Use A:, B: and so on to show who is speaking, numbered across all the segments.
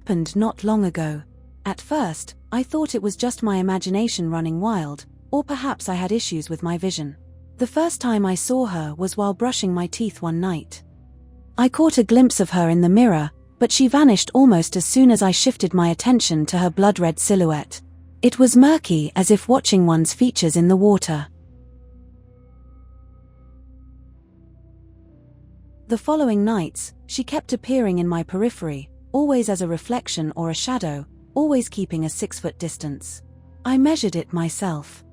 A: happened not long ago. At first, I thought it was just my imagination running wild, or perhaps I had issues with my vision. The first time I saw her was while brushing my teeth one night. I caught a glimpse of her in the mirror, but she vanished almost as soon as I shifted my attention to her blood-red silhouette. It was murky, as if watching one's features in the water. The following nights, she kept appearing in my periphery, always as a reflection or a shadow, always keeping a 6-foot distance. I measured it myself.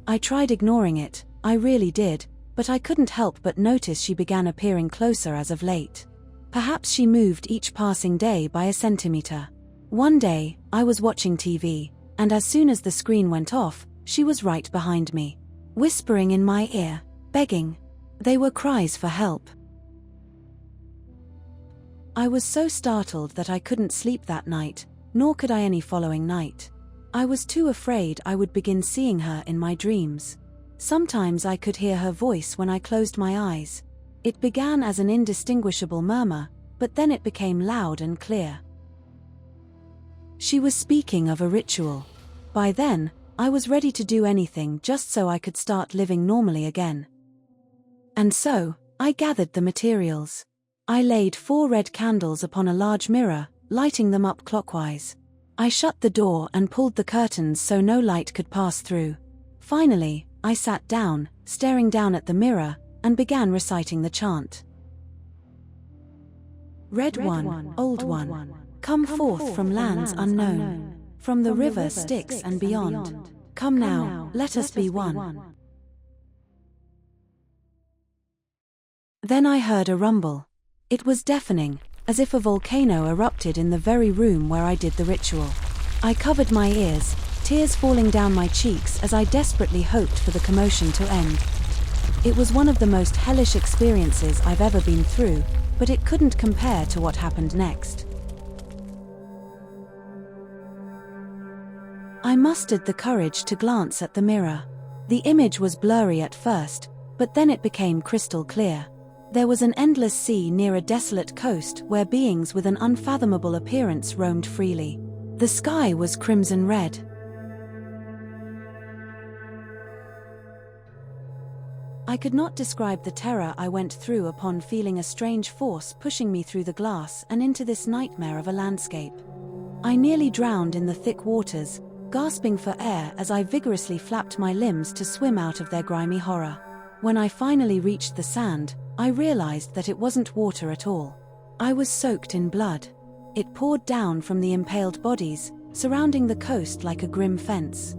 A: I tried ignoring it, I really did, but I couldn't help but notice she began appearing closer as of late. Perhaps she moved each passing day by a centimeter. One day, I was watching TV, and as soon as the screen went off, she was right behind me, whispering in my ear, begging. They were cries for help. I was so startled that I couldn't sleep that night, nor could I any following night. I was too afraid I would begin seeing her in my dreams. Sometimes I could hear her voice when I closed my eyes. It began as an indistinguishable murmur, but then it became loud and clear. She was speaking of a ritual. By then, I was ready to do anything just so I could start living normally again. And so, I gathered the materials. I laid 4 red candles upon a large mirror, lighting them up clockwise. I shut the door and pulled the curtains so no light could pass through. Finally, I sat down, staring down at the mirror, and began reciting the chant. Red one, old one, come forth from lands unknown, from the river Styx and beyond. Come now, let us be one. Then I heard a rumble. It was deafening, as if a volcano erupted in the very room where I did the ritual. I covered my ears, tears falling down my cheeks as I desperately hoped for the commotion to end. It was one of the most hellish experiences I've ever been through, but it couldn't compare to what happened next. I mustered the courage to glance at the mirror. The image was blurry at first, but then it became crystal clear. There was an endless sea near a desolate coast where beings with an unfathomable appearance roamed freely. The sky was crimson red. I could not describe the terror I went through upon feeling a strange force pushing me through the glass and into this nightmare of a landscape. I nearly drowned in the thick waters, gasping for air as I vigorously flapped my limbs to swim out of their grimy horror. When I finally reached the sand, I realized that it wasn't water at all. I was soaked in blood. It poured down from the impaled bodies, surrounding the coast like a grim fence.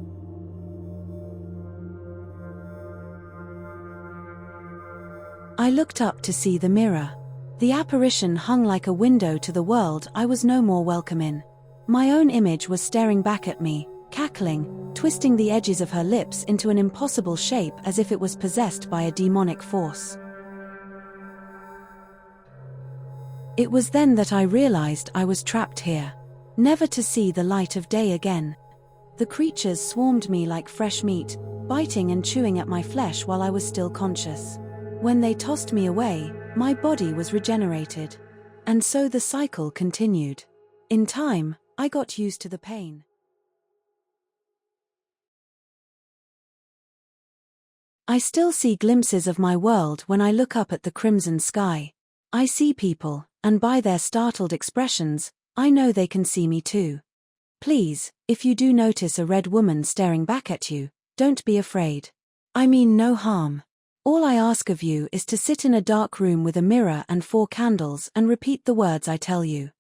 A: I looked up to see the mirror. The apparition hung like a window to the world I was no more welcome in. My own image was staring back at me, cackling, twisting the edges of her lips into an impossible shape as if it was possessed by a demonic force. It was then that I realized I was trapped here, never to see the light of day again. The creatures swarmed me like fresh meat, biting and chewing at my flesh while I was still conscious. When they tossed me away, my body was regenerated. And so the cycle continued. In time, I got used to the pain. I still see glimpses of my world when I look up at the crimson sky. I see people, and by their startled expressions, I know they can see me too. Please, if you do notice a red woman staring back at you, don't be afraid. I mean no harm. All I ask of you is to sit in a dark room with a mirror and 4 candles and repeat the words I tell you.